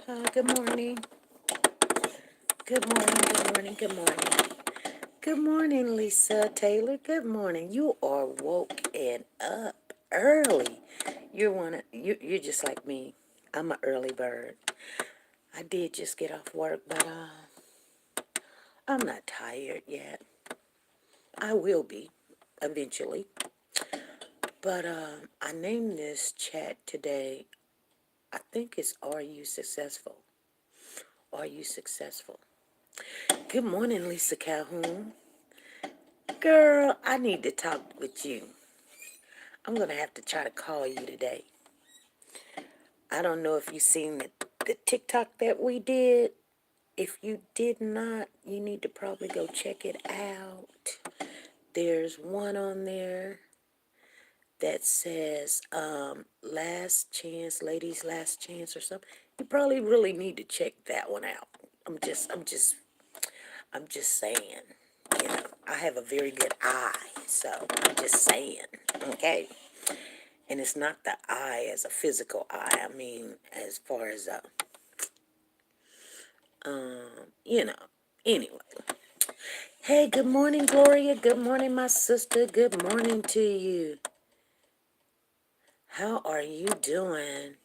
Good morning. Good morning. Good morning. Good morning. Good morning, Lisa Taylor. Good morning. You are woke and up early. You're just like me. I'm an early bird. I did just get off work, but I'm not tired yet. I will be eventually. But I named this chat today. I think it's "Are You Successful?" Are you successful? Good morning, Lisa Calhoun. Girl, I need to talk with you. I'm going to have to try to call you today. I don't know if you seen the TikTok that we did. If you did not, you need to probably go check it out. There's one on there that says last chance, ladies last chance or something. You probably really need to check that one out. I'm just saying. You know, I have a very good eye, so I'm just saying. Okay. And it's not the eye as a physical eye. I mean, as far as you know. Anyway. Hey, good morning, Gloria. Good morning, my sister. Good morning to you. How are you doing?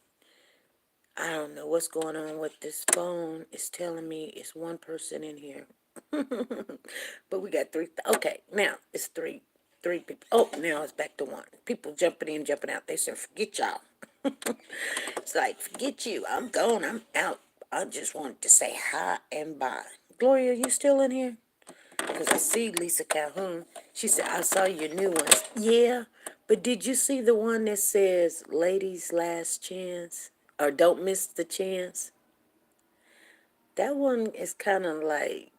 I don't know what's going on with this phone. It's telling me it's one person in here. But we got three. Okay, now it's three people. Oh, now it's back to one. People jumping in, jumping out. They said, forget y'all. It's like, forget you. I'm gone. I'm out. I just wanted to say hi and bye. Gloria, you still in here? Because I see Lisa Calhoun. She said, I saw your new ones. Yeah, but did you see the one that says ladies last chance? Or don't miss the chance? That one is kind of like,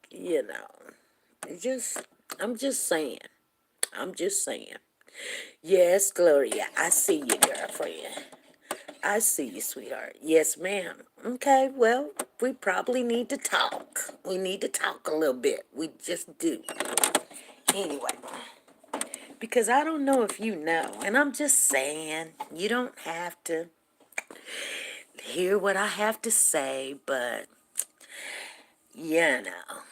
just, I'm just saying. I'm just saying. Yes, Gloria, I see you, girlfriend. I see you, sweetheart. Yes, ma'am. Okay, well, we probably need to talk. We need to talk a little bit. We just do. Anyway, because I don't know if you know, and I'm just saying, you don't have to hear what I have to say, but you know,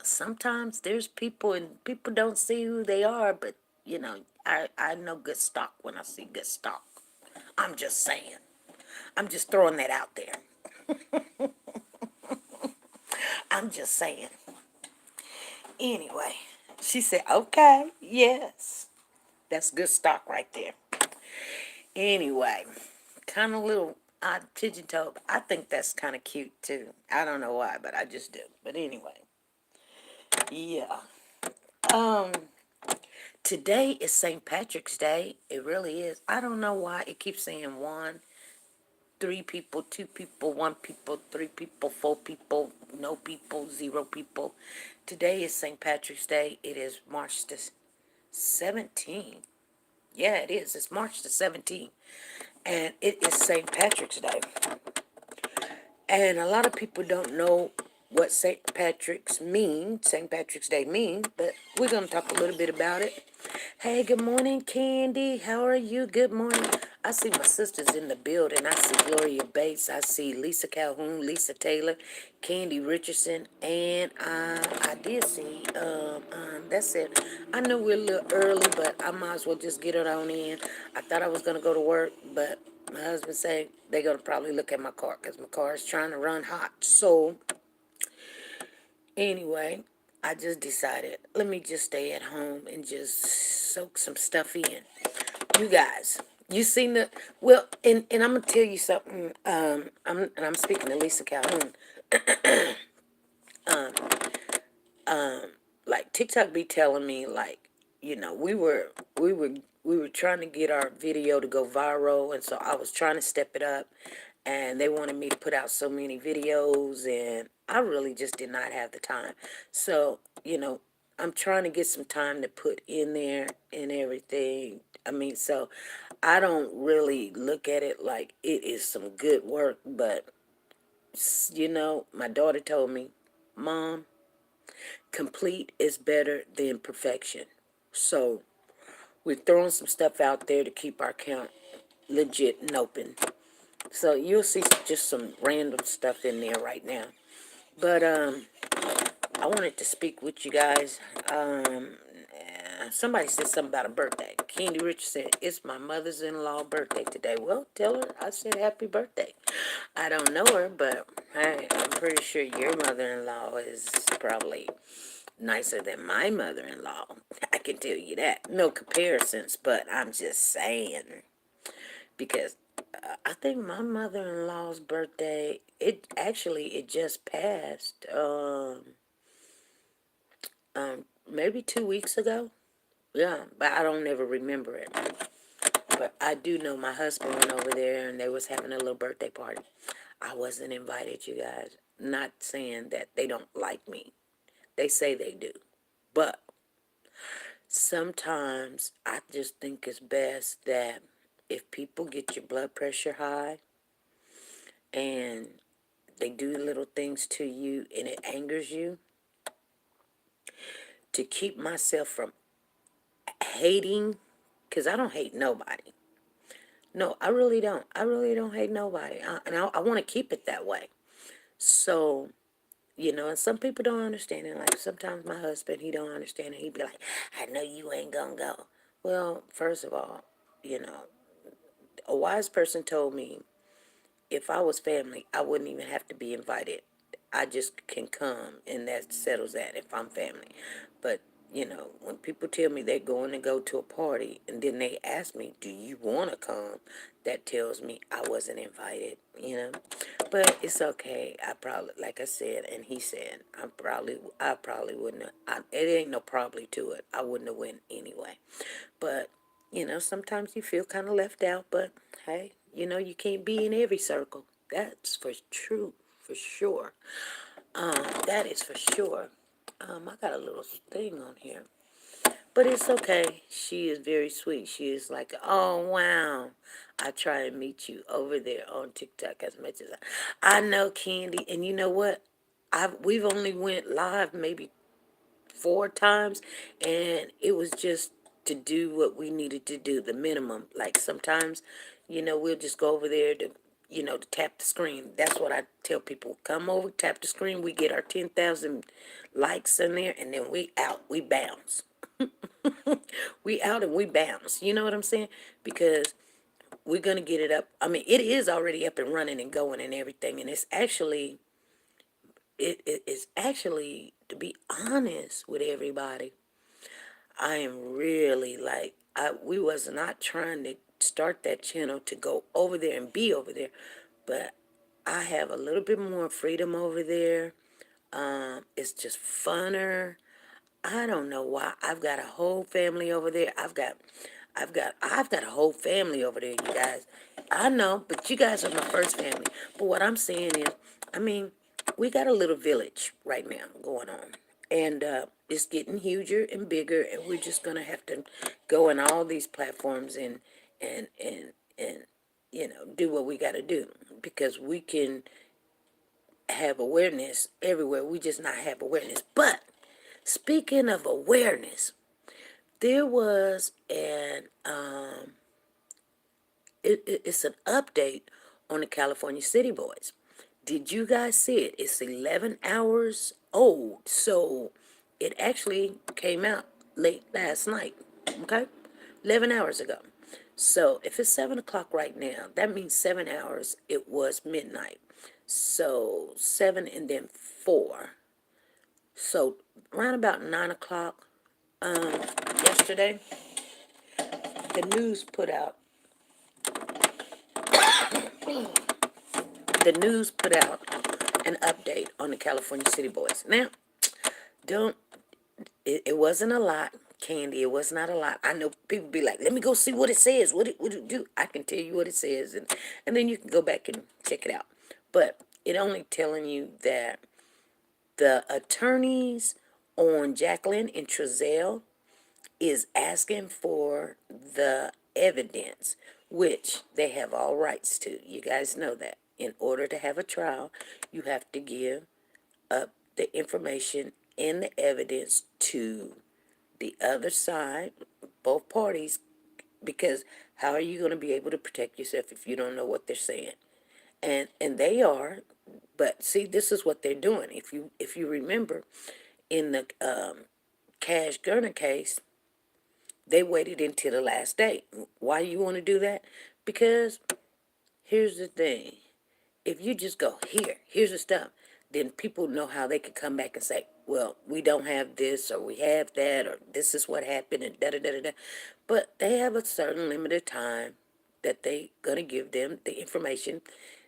sometimes there's people and people don't see who they are, but I know good stock when I see good stock. I'm just saying. I'm just throwing that out there. I'm just saying. Anyway, she said, okay, yes. That's good stock right there. Anyway, kind of little odd pigeon toe. I think that's kind of cute too. I don't know why, but I just do. But anyway, yeah. Um, Today is St. Patrick's Day. It really is. I don't know why it keeps saying one, three people, two people, one people, three people, four people, no people, zero people. Today is St. Patrick's Day. It is March the 17th. Yeah, it is. It's March the 17th. And it is St. Patrick's Day. And a lot of people don't know what St. Patrick's Day means, but we're going to talk a little bit about it. Hey, good morning, Candy. How are you? Good morning. I see my sisters in the building. I see Gloria Bates. I see Lisa Calhoun, Lisa Taylor, Candy Richardson, and I did see, that's it. I know we're a little early, but I might as well just get it on in. I thought I was going to go to work, but my husband said they're going to probably look at my car because my car is trying to run hot. So, anyway, I just decided, let me just stay at home and just soak some stuff in. You guys, you seen well, and I'm going to tell you something. I'm speaking to Lisa Calhoun. Like TikTok be telling me, like, we were trying to get our video to go viral, and so I was trying to step it up, and they wanted me to put out so many videos, and I really just did not have the time. So, I'm trying to get some time to put in there and everything. I mean, so I don't really look at it like it is some good work, but my daughter told me, Mom, complete is better than perfection. So we're throwing some stuff out there to keep our account legit and open. So you'll see just some random stuff in there right now. But I wanted to speak with you guys. Somebody said something about a birthday. Candy Rich said, it's my mother's-in-law birthday today. Well, tell her I said happy birthday. I don't know her, but hey, I'm pretty sure your mother-in-law is probably nicer than my mother-in-law. I can tell you that. No comparisons, but I'm just saying. Because I think my mother-in-law's birthday, it just passed. Maybe 2 weeks ago. Yeah, but I don't ever remember it. But I do know my husband went over there and they was having a little birthday party. I wasn't invited, you guys. Not saying that they don't like me. They say they do. But sometimes I just think it's best that if people get your blood pressure high and they do little things to you and it angers you, to keep myself from hating, because I don't hate nobody. No, I really don't. I really don't hate nobody. And I want to keep it that way. So, and some people don't understand it. Like sometimes my husband, he don't understand it. He'd be like, I know you ain't gonna go. Well, first of all, you know, a wise person told me if I was family, I wouldn't even have to be invited. I just can come, and that settles that if I'm family. But, when people tell me they're going to go to a party, and then they ask me, do you want to come? That tells me I wasn't invited. But it's okay. I probably, like I said, and he said, I probably wouldn't have, it ain't no probably to it. I wouldn't have went anyway. But, sometimes you feel kind of left out, but hey, you can't be in every circle. That's for true, for sure. That is for sure. I got a little thing on here. But it's okay. She is very sweet. She is like, oh, wow. I try and meet you over there on TikTok as much as I know, Candy. And you know what? We've only went live maybe 4 times, and it was just to do what we needed to do, the minimum. Like sometimes, we'll just go over there to tap the screen. That's what I tell people. Come over, tap the screen. We get our 10,000 likes in there, and then we out. We bounce. We out and we bounce. You know what I'm saying? Because we're going to get it up. I mean, it is already up and running and going and everything. And it is actually, to be honest with everybody, I am really like, we was not trying to start that channel to go over there and be over there, but I have a little bit more freedom over there. It's just funner. I don't know why. I've got a whole family over there. I've got a whole family over there, you guys. I know, but you guys are my first family. But what I'm saying is, I mean, we got a little village right now going on. And it's getting huger and bigger, and we're just gonna have to go in all these platforms and and and do what we gotta do, because we can have awareness everywhere. We just not have awareness. But speaking of awareness, there was it's an update on the California City Boys. Did you guys see it? It's 11 hours old. So it actually came out late last night. Okay? 11 hours ago. So if it's 7 o'clock right now, that means 7 hours. It was midnight. So 7 and then 4. So around about 9 o'clock yesterday, the news put out an update on the California City Boys. Now, don't it wasn't a lot, Candy. It was not a lot. I know people be like, "Let me go see what it says. What it do?" I can tell you what it says, and then you can go back and check it out. But it only telling you that the attorneys on Jacqueline and Trezell is asking for the evidence, which they have all rights to. You guys know that. In order to have a trial, you have to give up the information and the evidence to the other side, both parties, because how are you going to be able to protect yourself if you don't know what they're saying? and they are. But see, this is what they're doing. If you remember, in the Cash Gurner case, they waited until the last day. Why you want to do that? Because here's the thing: if you just go here's the stuff, then people know how they could come back and say, well, we don't have this, or we have that, or this is what happened, and da da da da da. But they have a certain limited time that they gonna give them the information.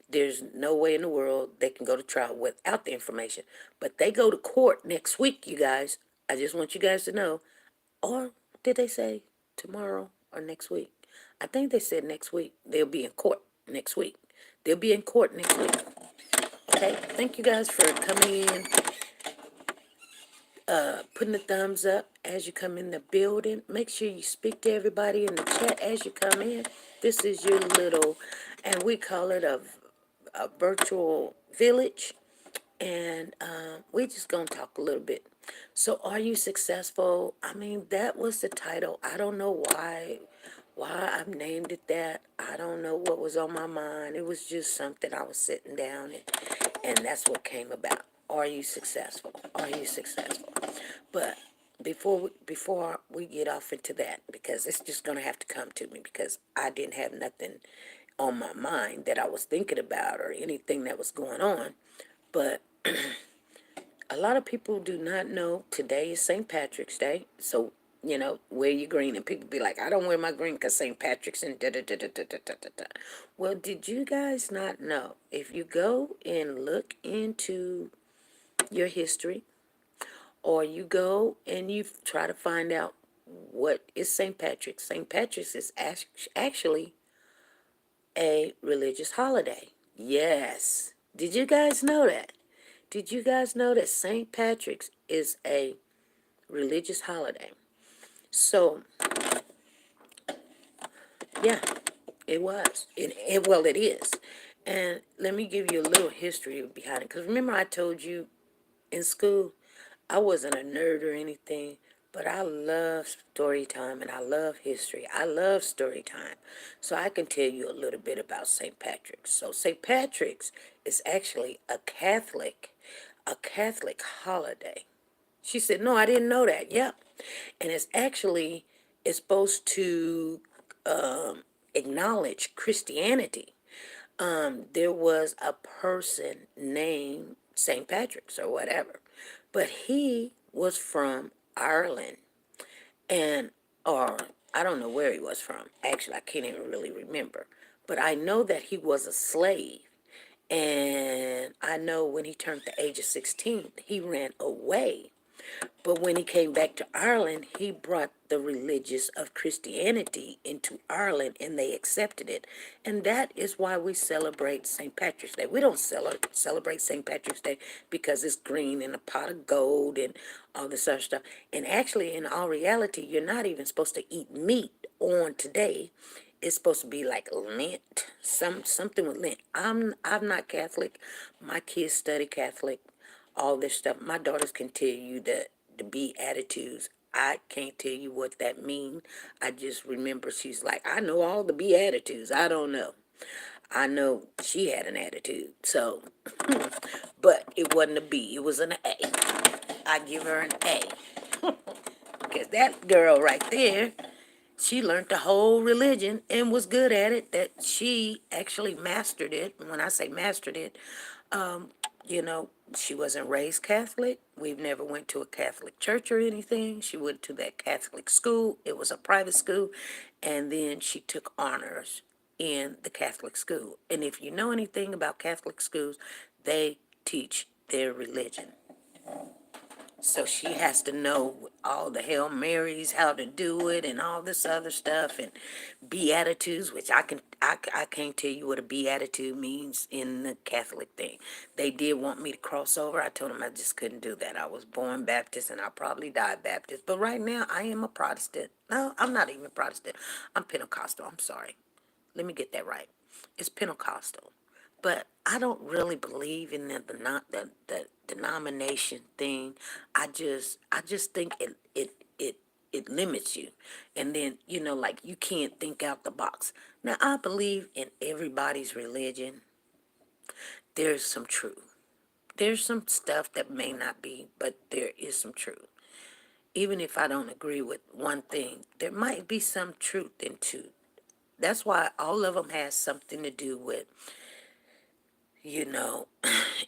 There's no way in the world they can go to trial without the information. But they go to court next week, you guys. I just want you guys to know. Or did they say tomorrow or next week? I think they said next week. They'll be in court next week. They'll be in court next week. Okay, thank you guys for coming in, putting the thumbs up as you come in the building. Make sure you speak to everybody in the chat as you come in. This is your little, and we call it a virtual village. And we just gonna talk a little bit. So, are you successful? I mean, that was the title. I don't know why I've named it that. I don't know what was on my mind. It was just something I was sitting down, and that's what came about. Are you successful? Are you successful? But before we get off into that, because it's just gonna have to come to me, because I didn't have nothing on my mind that I was thinking about or anything that was going on. But a lot of people do not know today is St. Patrick's Day. So, wear your green. And people be like, I don't wear my green because St. Patrick's and da da da da da da da da da. Well, did you guys not know? If you go and look into your history, or you go and you try to find out what is St. Patrick's, St. Patrick's is actually a religious holiday. Yes. Did you guys know that? Did you guys know that St. Patrick's is a religious holiday? So, yeah, it was. Well, it is. And let me give you a little history behind it. Because remember, I told you in school, I wasn't a nerd or anything, but I love story time and I love history. I love story time. So I can tell you a little bit about St. Patrick's. So St. Patrick's is actually a Catholic holiday. She said, no, I didn't know that. Yep. And it's supposed to acknowledge Christianity. There was a person named St. Patrick's or whatever, but he was from Ireland, and or I don't know where he was from. Actually, I can't even really remember, but I know that he was a slave, and I know when he turned the age of 16, he ran away, but when he came back to Ireland, he brought the religious of Christianity into Ireland and they accepted it. And that is why we celebrate St. Patrick's Day. We don't celebrate St. Patrick's Day because it's green and a pot of gold and all this other stuff. And actually, in all reality, you're not even supposed to eat meat on today. It's supposed to be like Lent, something with Lent. I'm not Catholic. My kids study Catholic, all this stuff. My daughters can tell you the Beatitudes. I can't tell you what that means. I just remember she's like, I know all the Beatitudes. I don't know. I know she had an attitude. So, but it wasn't a B. It was an A. I give her an A. Because that girl right there, she learned the whole religion and was good at it. That she actually mastered it. When I say mastered it, um, she wasn't raised Catholic. We've never went to a Catholic church or anything. She went to that Catholic school. It was a private school. And then she took honors in the Catholic school. And if you know anything about Catholic schools, they teach their religion. So she has to know all the Hail Marys, how to do it, and all this other stuff, and Beatitudes, which I can't tell you what a Beatitude means in the Catholic thing. They did want me to cross over. I told them I just couldn't do that. I was born Baptist, and I probably died Baptist. But right now, I am a Protestant. No, I'm not even Protestant. I'm Pentecostal. I'm sorry. Let me get that right. It's Pentecostal. But I don't really believe in the denomination thing. I just think it limits you. And then, like you can't think out the box. Now I believe in everybody's religion. there's some truth. There's some stuff that may not be, but there is some truth. Even if I don't agree with one thing, there might be some truth in two. That's why all of them has something to do with, you know,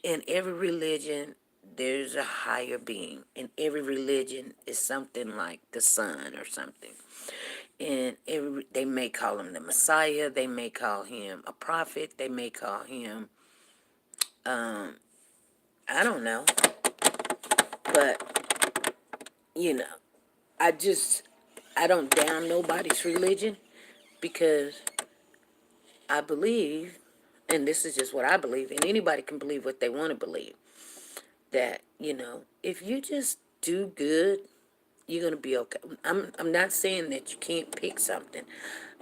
in every religion, there's a higher being. In every religion is something like the sun or something. And they may call him the Messiah. They may call him a prophet. They may call him, I don't know. But, you know, I just, I don't down nobody's religion because I believe, and this is just what I believe, and anybody can believe what they want to believe, that, if you just do good, you're going to be okay. I'm not saying that you can't pick something.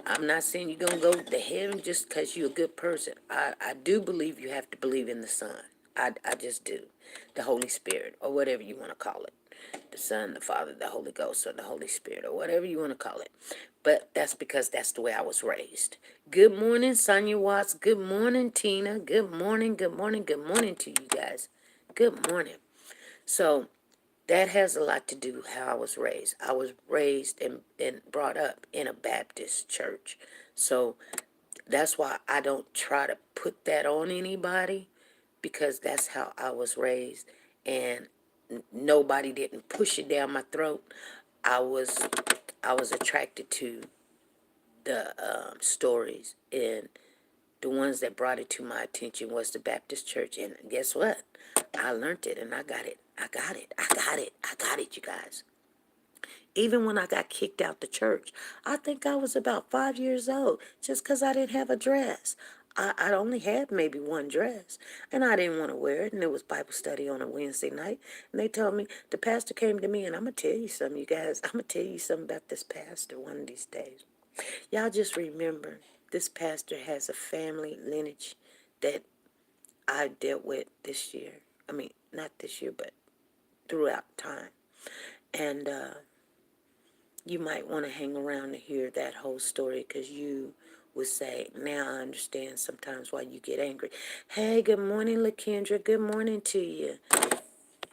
I'm not saying you're going to go to heaven just because you're a good person. I do believe you have to believe in the Son. I just do. The Holy Spirit, or whatever you want to call it. The Son, the Father, the Holy Ghost, or the Holy Spirit, or whatever you want to call it. But that's because that's the way I was raised. Good morning, Sonia Watts. Good morning, Tina. Good morning, good morning, good morning to you guys. Good morning. So that has a lot to do with how I was raised. I was raised and brought up in a Baptist church. So that's why I don't try to put that on anybody, because that's how I was raised, and nobody didn't push it down my throat. I was I was attracted to the stories, and the ones that brought it to my attention was the Baptist church. And guess what? I learned it, and I got it. I got it. I got it. I got it, you guys. Even when I got kicked out the church, I think I was about 5 years old, just because I didn't have a dress. I only had maybe one dress, and I didn't want to wear it, and it was Bible study on a Wednesday night, and they told me, the pastor came to me, and I'm going to tell you something, you guys. I'm going to tell you something about this pastor one of these days. Y'all just remember, this pastor has a family lineage that I dealt with this year. I mean, not this year, but throughout time. And you might want to hang around to hear that whole story, because you would say, now I understand sometimes why you get angry. Hey, good morning, LaKendra. Good morning to you.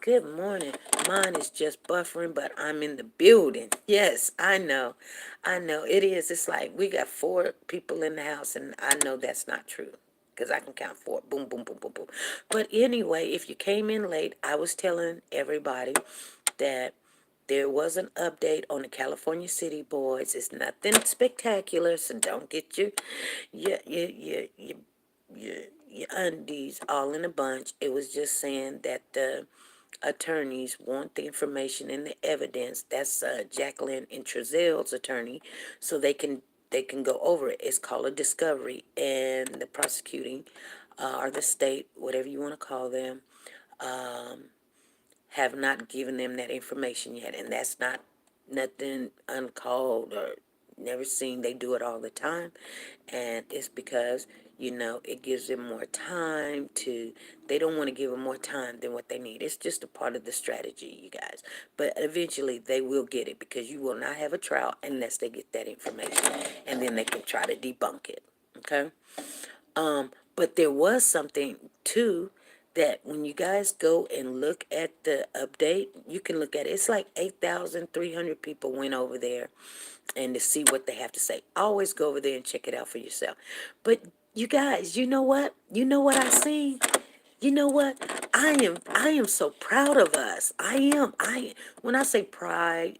Good morning. Mine is just buffering, but I'm in the building. Yes, I know. I know. It is. It's like we got 4 people in the house, and I know that's not true, because I can count 4. Boom, boom, boom, boom, boom. But anyway, if you came in late, I was telling everybody that there was an update on the California City Boys. It's nothing spectacular, so don't get your undies all in a bunch. It was just saying that the attorneys want the information and the evidence. That's Jacqueline and Trezel's attorney, so they can go over it. It's called a discovery, and the prosecuting or the state, whatever you want to call them, have not given them that information yet. And that's not nothing uncalled or never seen. They do it all the time, and it's because it gives them more time to. They don't want to give them more time than what they need. It's just a part of the strategy, you guys. But eventually they will get it, because you will not have a trial unless they get that information, and then they can try to debunk it. Okay. But there was something too, that when you guys go and look at the update, you can look at it. It's like 8,300 people went over there and to see what they have to say. Always go over there and check it out for yourself. But you guys, you know what? You know what I see? You know what? I am so proud of us. When I say proud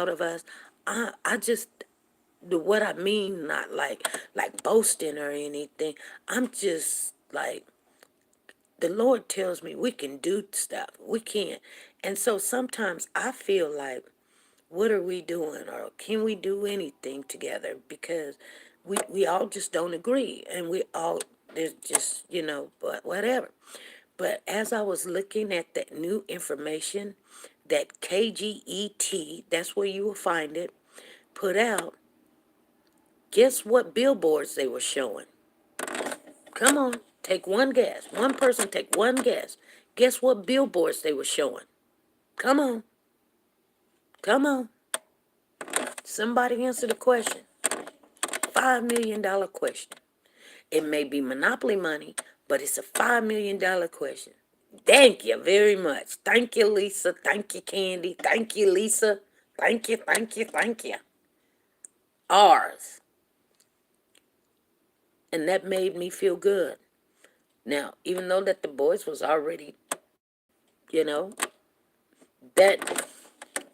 of us, I just, what I mean, not like boasting or anything. I'm just like, the Lord tells me we can do stuff. We can. And so sometimes I feel like, what are we doing? Or can we do anything together? Because we all just don't agree. And we all, there's just, but whatever. But as I was looking at that new information that KGET, that's where you will find it, put out, guess what billboards they were showing? Come on, take one guess. One person take one guess. Guess what billboards they were showing? Come on. Come on. Somebody answer the question. $5 million question. It may be monopoly money, but it's a $5 million question. Thank you very much. Thank you, Lisa. Thank you, Candy. Thank you, Lisa. Thank you, thank you, thank you. Ours. And that made me feel good. Now, even though that the boys was already, you know, that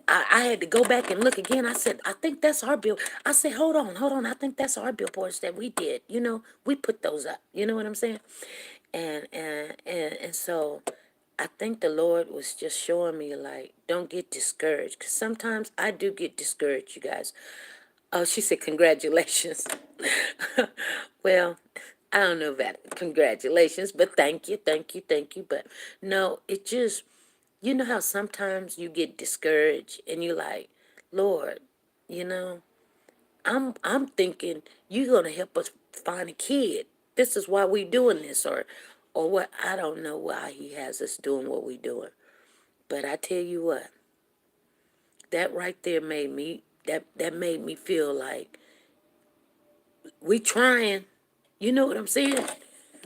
I had to go back and look again. I said, I think that's our bill. I said, hold on. I think that's our billboards that we did. We put those up. You know what I'm saying? And so I think the Lord was just showing me, like, don't get discouraged. Because sometimes I do get discouraged, you guys. Oh, she said, congratulations. Well, I don't know about it. Congratulations, but thank you, thank you, thank you. But no, it just, you know how sometimes you get discouraged and you like, Lord, you know, I'm thinking you're gonna help us find a kid. This is why we doing this, or what? I don't know why he has us doing what we doing. But I tell you what, that right there that made me feel like we trying. You know what I'm saying?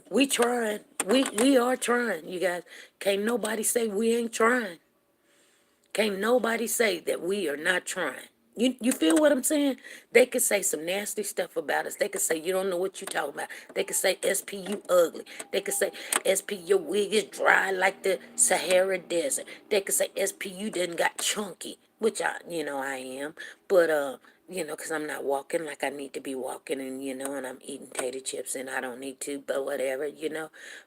We trying. We are trying, you guys. Can't nobody say we ain't trying. Can't nobody say that we are not trying. You feel what I'm saying? They could say some nasty stuff about us. They could say you don't know what you're talking about. They could say SP you ugly. They could say SP your wig is dry like the Sahara Desert. They could say SP you didn't got chunky, which I am. But because I'm not walking like I need to be walking, and I'm eating tater chips and I don't need to, but whatever.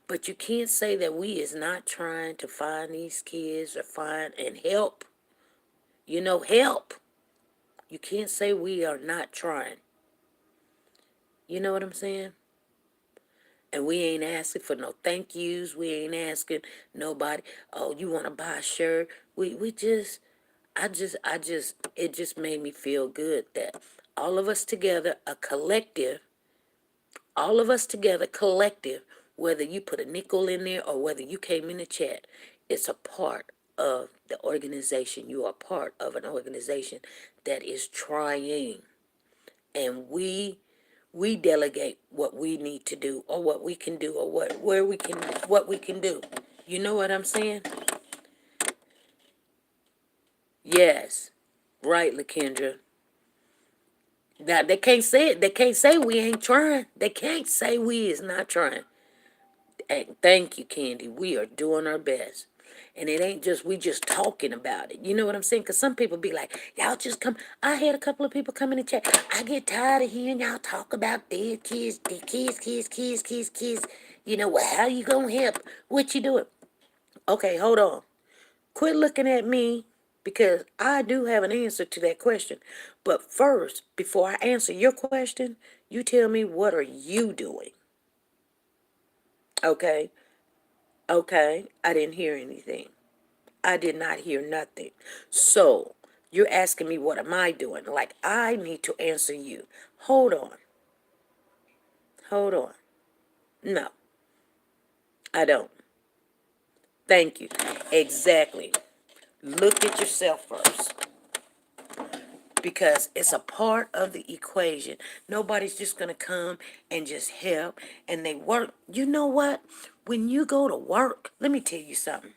But you can't say that we is not trying to find these kids or find and help. Help. You can't say we are not trying. You know what I'm saying? And we ain't asking for no thank yous. We ain't asking nobody, oh, you want to buy a shirt? We just, it just made me feel good that all of us together, a collective, all of us together, collective, whether you put a nickel in there or whether you came in the chat, it's a part of the organization. You are part of an organization that is trying. And we delegate what we need to do or what we can do or what we can do. You know what I'm saying? Yes. Right, LaKendra. Now they can't say it. They can't say we ain't trying. They can't say we is not trying. And thank you, Candy. We are doing our best. And it ain't just, we just talking about it. You know what I'm saying? Because some people be like, y'all just come. I had a couple of people come in the chat. I get tired of hearing y'all talk about dead kids, dead kids. Well, how you going to help? What you doing? Okay, hold on. Quit looking at me because I do have an answer to that question. But first, before I answer your question, you tell me, what are you doing? Okay? Okay, I didn't hear anything. I did not hear nothing. So, you're asking me, what am I doing? Like, I need to answer you. Hold on. Hold on. No, I don't. Thank you. Exactly. Look at yourself first. Because it's a part of the equation. Nobody's just going to come and just help and they work. You know what? When you go to work, let me tell you something.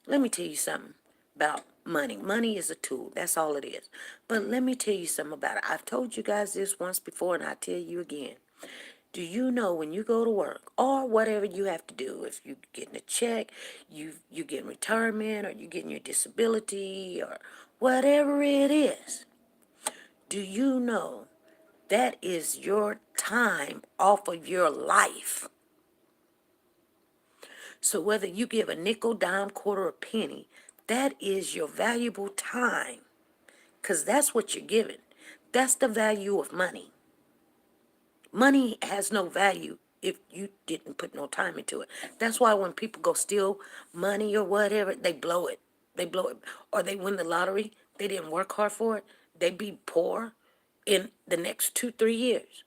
Let me tell you something about money. Money is a tool. That's all it is. But let me tell you something about it. I've told you guys this once before, and I'll tell you again. Do you know when you go to work or whatever you have to do, if you're getting a check, you getting retirement, or you getting your disability, or whatever it is, do you know that is your time off of your life? So whether you give a nickel, dime, quarter, or penny, that is your valuable time. Because that's what you're giving. That's the value of money. Money has no value if you didn't put no time into it. That's why when people go steal money or whatever, they blow it. They blow it. Or they win the lottery. They didn't work hard for it. They be poor in the next 2-3 years.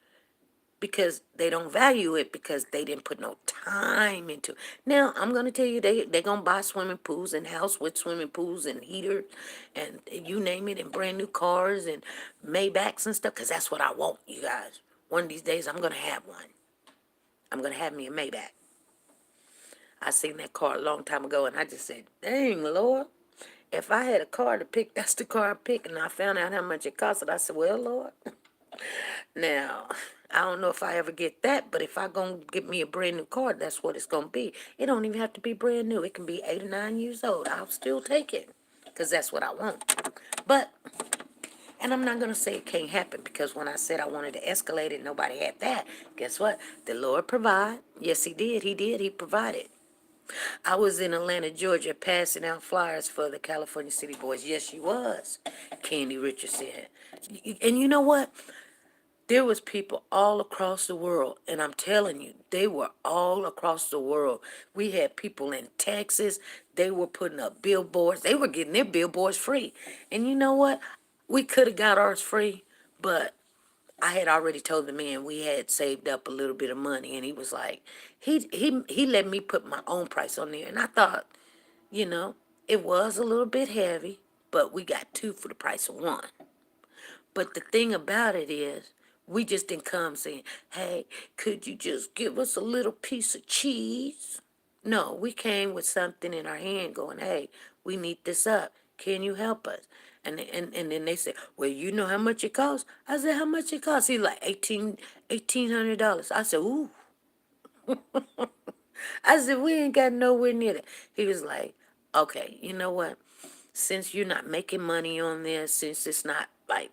Because they don't value it because they didn't put no time into it. Now, I'm going to tell you, they're going to buy swimming pools and house with swimming pools and heaters and you name it, and brand new cars and Maybachs and stuff, because that's what I want, you guys. One of these days, I'm going to have one. I'm going to have me a Maybach. I seen that car a long time ago, and I just said, dang, Lord, if I had a car to pick, that's the car I pick. And I found out how much it cost, and I said, well, Lord, now, I don't know if I ever get that, but if I gonna get me a brand new car, that's what it's gonna be. It don't even have to be brand new. It can be 8 or 9 years old. I'll still take it, because that's what I want. But, and I'm not gonna say it can't happen, because when I said I wanted to escalate it, nobody had that. Guess what? The Lord provide. Yes, He did. He did. He provided. I was in Atlanta, Georgia, passing out flyers for the California City Boys. Yes, she was. Candy Richards said. And you know what? There was people all across the world, and I'm telling you, they were all across the world. We had people in Texas. They were putting up billboards. They were getting their billboards free. And you know what? We could have got ours free, but I had already told the man we had saved up a little bit of money, and he was like, he let me put my own price on there. And I thought, you know, it was a little bit heavy, but we got two for the price of one. But the thing about it is, we just didn't come saying, hey, could you just give us a little piece of cheese? No, we came with something in our hand going, hey, we need this up. Can you help us? And then they said, well, you know how much it costs? I said, how much it costs? He's like, $1,800. I said, ooh. I said, we ain't got nowhere near that. He was like, okay, you know what? Since you're not making money on this, since it's not like,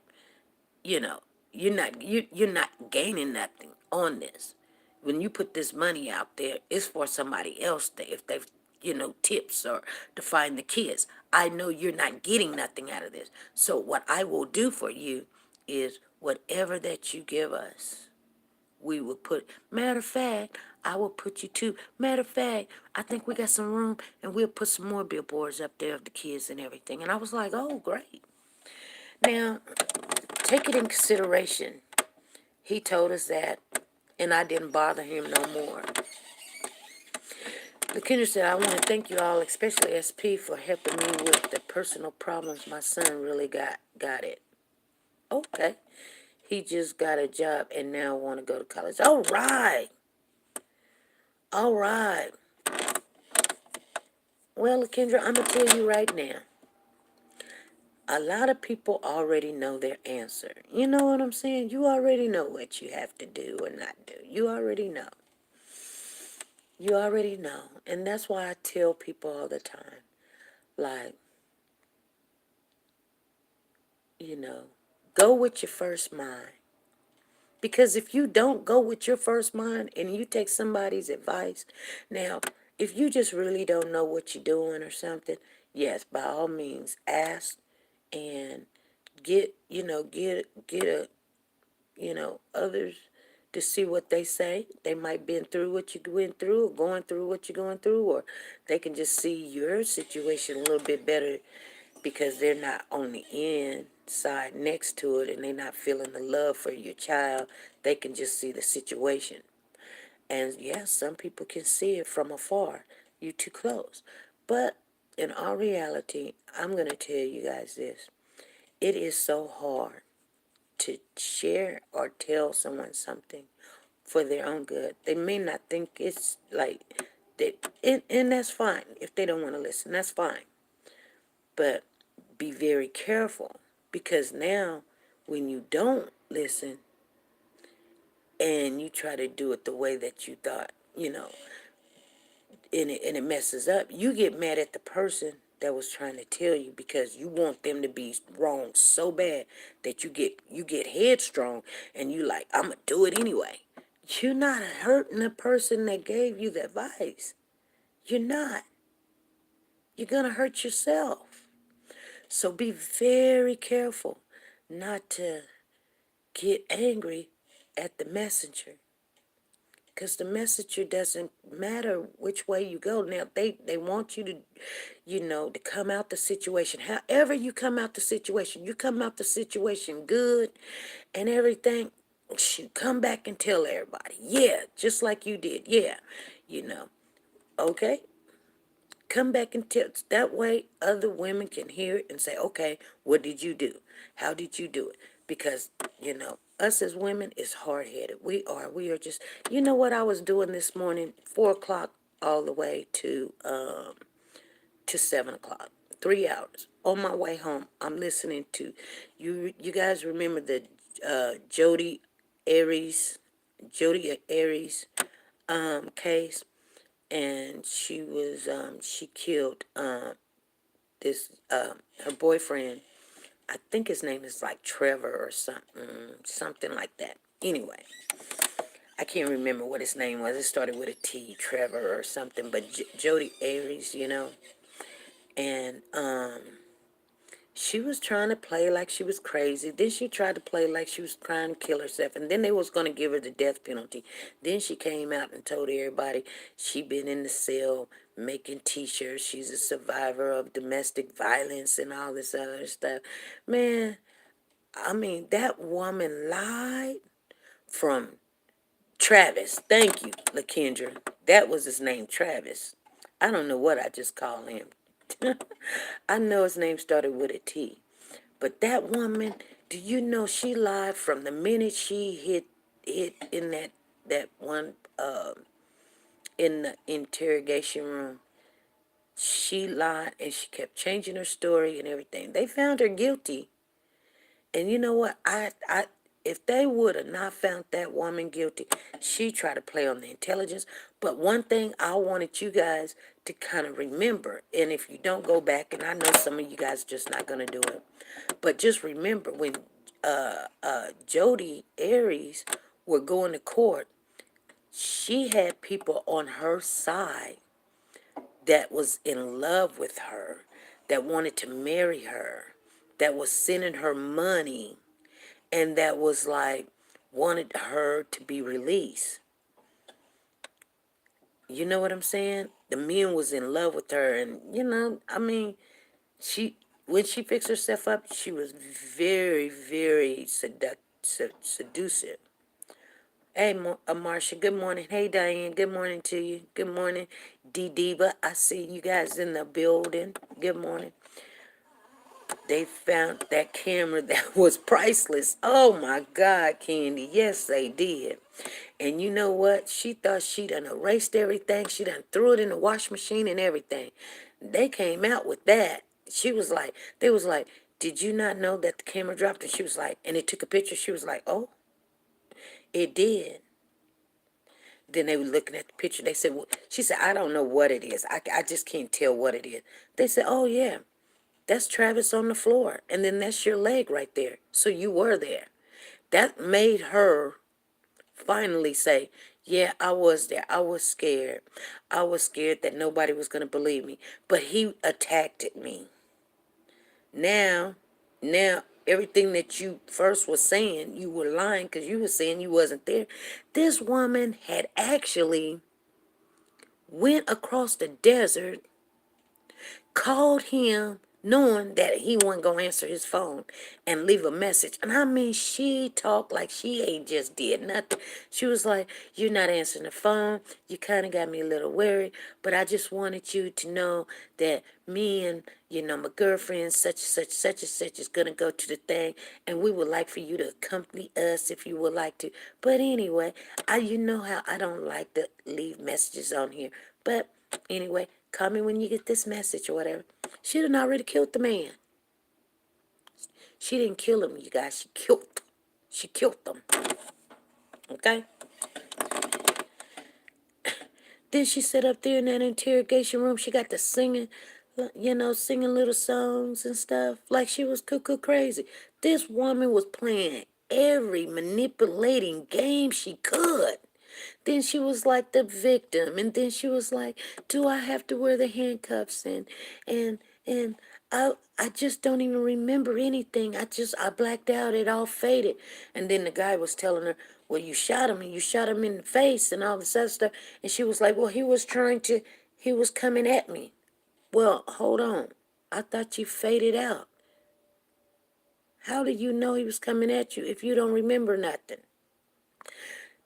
you know, you're not gaining nothing on this. When you put this money out there, it's for somebody else if they've, tips or to find the kids. I know you're not getting nothing out of this. So what I will do for you is whatever that you give us, we will put. Matter of fact, I will put you to. Matter of fact, I think we got some room, and we'll put some more billboards up there of the kids and everything. And I was like, oh, great. Now, take it in consideration. He told us that, and I didn't bother him no more. LaKendra said, I want to thank you all, especially SP, for helping me with the personal problems my son really got it. Okay. He just got a job and now want to go to college. All right. All right. Well, LaKendra, I'm going to tell you right now. A lot of people already know their answer. You know what I'm saying? You already know what you have to do or not do. You already know. You already know. And that's why I tell people all the time, like, go with your first mind. Because if you don't go with your first mind and you take somebody's advice, now, if you just really don't know what you're doing or something, yes, by all means, ask and get a, others to see what they say. They might been through what you went through or going through what you're going through, or they can just see your situation a little bit better because they're not on the inside next to it and they're not feeling the love for your child. They can just see the situation. And yes, some people can see it from afar. You too close. But in all reality, I'm going to tell you guys this. It is so hard to share or tell someone something for their own good. They may not think it's like that, and that's fine. If they don't want to listen, that's fine. But be very careful, because now when you don't listen and you try to do it the way that you thought, and it messes up, you get mad at the person that was trying to tell you, because you want them to be wrong so bad that you get headstrong and you like, I'm gonna do it anyway. You're not hurting the person that gave you the advice. You're not. You're gonna hurt yourself. So be very careful not to get angry at the messenger, because the messenger doesn't matter which way you go. Now they want you to, to come out the situation. However you come out the situation, you come out the situation good and everything. Shoot, come back and tell everybody. Yeah, just like you did. Yeah, you know. Okay. Come back and tell. That way other women can hear it and say, okay, what did you do? How did you do it? Because, us as women is hard-headed. We are just, you know what I was doing this morning, 4 o'clock all the way to 7 o'clock. 3 hours. On my way home, I'm listening to you. You guys remember the Jody Aries, Jody Aries case, and she killed this her boyfriend. I think his name is like Trevor or something like that. Anyway, I can't remember what his name was. It started with a T, Trevor or something. But Jody Aries, and she was trying to play like she was crazy. Then she tried to play like she was trying to kill herself. And then they was going to give her the death penalty. Then she came out and told everybody she been in the cell making T-shirts. She's a survivor of domestic violence and all this other stuff. Man, I mean, that woman lied from Travis. Thank you, LaKendra. That was his name, Travis. I don't know what I just called him. I know his name started with a T. But that woman, do you know she lied from the minute she hit in that one in the interrogation room? She lied and she kept changing her story and everything. They found her guilty. And you know what? I if they would have not found that woman guilty, she tried to play on the intelligence. But one thing I wanted you guys to kind of remember, and if you don't go back, and I know some of you guys just not gonna do it, but just remember when Jody Aries were going to court, she had people on her side that was in love with her, that wanted to marry her, that was sending her money, and that was like wanted her to be released. You know what I'm saying? The men was in love with her, and I mean, she when she fixed herself up, she was very, very seductive. Hey, Marcia, good morning. Hey, Diane, good morning to you. Good morning, D Diva. I see you guys in the building. Good morning. They found that camera that was priceless. Oh my God, Candy. Yes, they did. And you know what? She thought she done erased everything. She done threw it in the wash machine and everything. They came out with that. They was like, did you not know that the camera dropped? And she was like, and it took a picture. She was like, oh, it did. Then they were looking at the picture. They said, well, she said, I don't know what it is. I just can't tell what it is. They said, oh, yeah. That's Travis on the floor. And then that's your leg right there. So you were there. That made her finally say, yeah, I was there. I was scared. I was scared that nobody was going to believe me. But he attacked me. Now, everything that you first was saying, you were lying because you were saying you wasn't there. This woman had actually went across the desert, called him knowing that he wasn't going to answer his phone and leave a message. And I mean, she talked like she ain't just did nothing. She was like, you're not answering the phone. You kind of got me a little worried, but I just wanted you to know that me and, my girlfriend, such and such is going to go to the thing, and we would like for you to accompany us if you would like to. But anyway, you know how I don't like to leave messages on here. But anyway, call me when you get this message or whatever. She done already killed the man. She didn't kill him, you guys. She killed them. Okay? Then she sat up there in that interrogation room. She got to singing, singing little songs and stuff like she was cuckoo crazy. This woman was playing every manipulating game she could. Then she was like the victim, and then she was like, "Do I have to wear the handcuffs?" And I just don't even remember anything. I blacked out. It all faded. And then the guy was telling her, "Well, you shot him, and you shot him in the face, and all this other stuff." And she was like, "Well, he was coming at me." Well, hold on. I thought you faded out. How did you know he was coming at you if you don't remember nothing?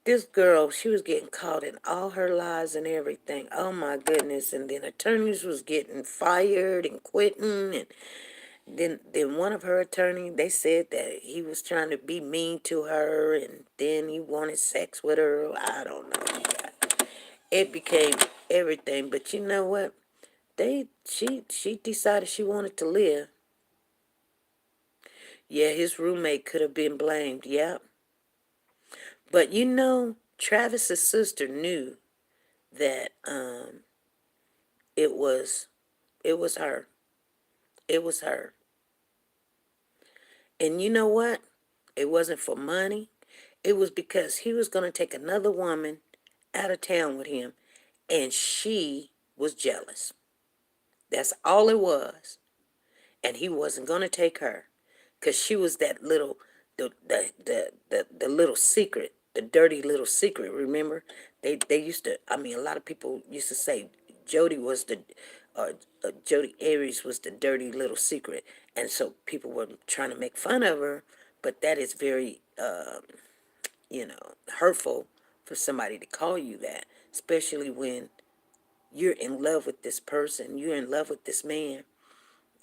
This girl, she was getting caught in all her lies and everything. Oh my goodness. And then attorneys was getting fired and quitting. And then one of her attorneys, they said that he was trying to be mean to her, and then he wanted sex with her. I don't know. it became everything. But you know what? She decided she wanted to live. Yeah, his roommate could have been blamed. Yeah. But you know, Travis's sister knew that it was it was her. It was her. And you know what? It wasn't for money. It was because he was going to take another woman out of town with him, and she was jealous. That's all it was. And he wasn't going to take her because she was that little, the little secret, the dirty little secret. Remember, they used to. I mean, a lot of people used to say Jody was the, uh, Jody Aries was the dirty little secret, and so people were trying to make fun of her. But that is very, hurtful for somebody to call you that, especially when you're in love with this person, you're in love with this man,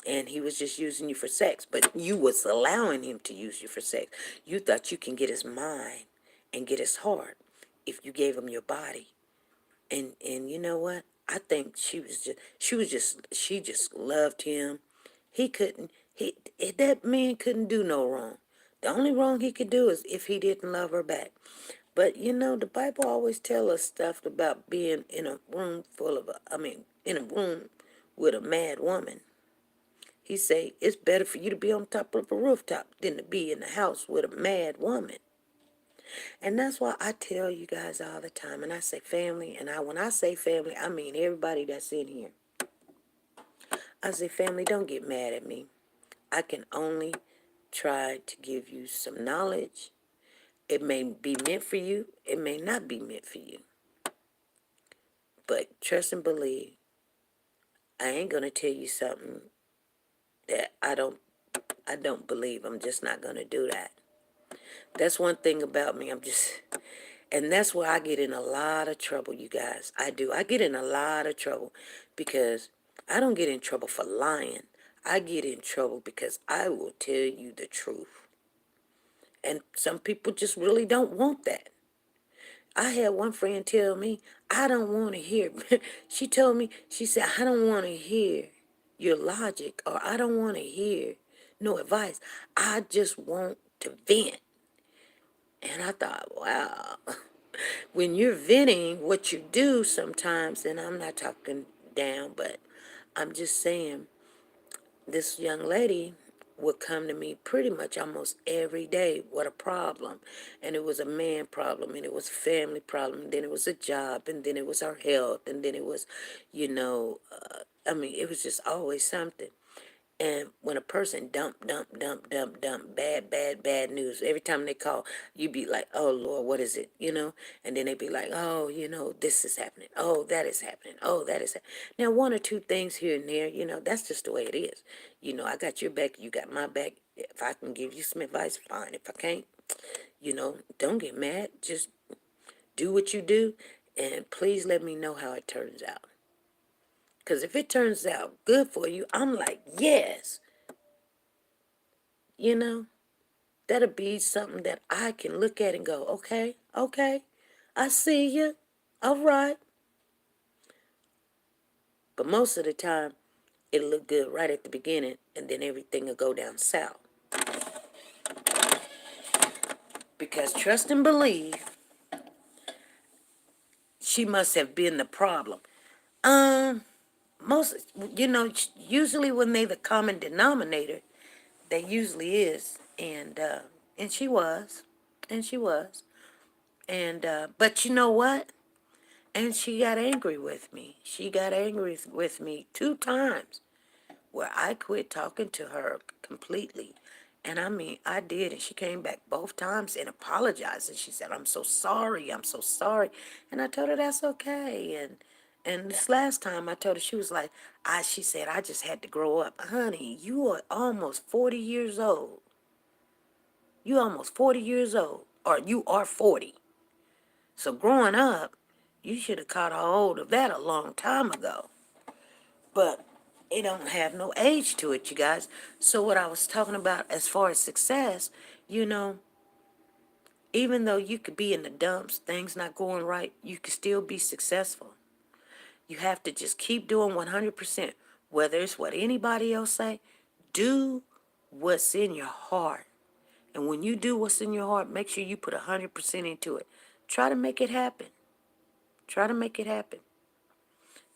and he was just using you for sex, but you was allowing him to use you for sex. You thought you can get his mind and get his heart if you gave him your body. And you know what? I think she just loved him. He couldn't he that man couldn't do no wrong. The only wrong he could do is if he didn't love her back. But you know, the Bible always tell us stuff about being in a room full of in a room with a mad woman. He say it's better for you to be on top of a rooftop than to be in the house with a mad woman. And that's why I tell you guys all the time, and I say family, and when I say family, I mean everybody that's in here. I say family, don't get mad at me. I can only try to give you some knowledge. It may be meant for you, it may not be meant for you. But trust and believe, I ain't gonna tell you something that I don't believe. I'm just not gonna do that. That's one thing about me. And that's where I get in a lot of trouble, you guys. I do. I get in a lot of trouble because I don't get in trouble for lying. I get in trouble because I will tell you the truth. And some people just really don't want that. I had one friend tell me, I don't want to hear. She told me, she said, I don't want to hear your logic, or I don't want to hear no advice. I just want to vent. And I thought, wow, when you're venting what you do sometimes, and I'm not talking down, but I'm just saying, this young lady would come to me pretty much almost every day. What a problem. And it was a man problem, and it was a family problem, and then it was a job, and then it was our health, and then it was, it was just always something. And when a person dump, bad, bad, bad news, every time they call, you be like, oh, Lord, what is it? And then they be like, oh, this is happening. Oh, that is happening. Oh, that is happening. Now, one or two things here and there, that's just the way it is. I got your back, you got my back. If I can give you some advice, fine. If I can't, don't get mad. Just do what you do, and please let me know how it turns out. Because if it turns out good for you, I'm like, yes. You know, that'll be something that I can look at and go, okay, okay, I see you. All right. But most of the time, it'll look good right at the beginning, and then everything will go down south. Because trust and believe, she must have been the problem. Um, most, usually when they the common denominator, they usually is, and she was, and she was, but you know what? And she got angry with me. She got angry with me 2 times where I quit talking to her completely. And I mean, I did. And she came back both times and apologized. And she said, I'm so sorry. I'm so sorry. And I told her that's okay. And this last time I told her, she was like, she said, I just had to grow up. Honey, you are almost 40 years old. You almost 40 years old. Or you are 40. So growing up, you should have caught a hold of that a long time ago. But it don't have no age to it, you guys. So what I was talking about as far as success, you know, Even though you could be in the dumps, things not going right, you can still be successful. You have to just keep doing 100%. Whether it's what anybody else say, do what's in your heart. And when you do what's in your heart, make sure you put 100% into it. Try to make it happen. Try to make it happen.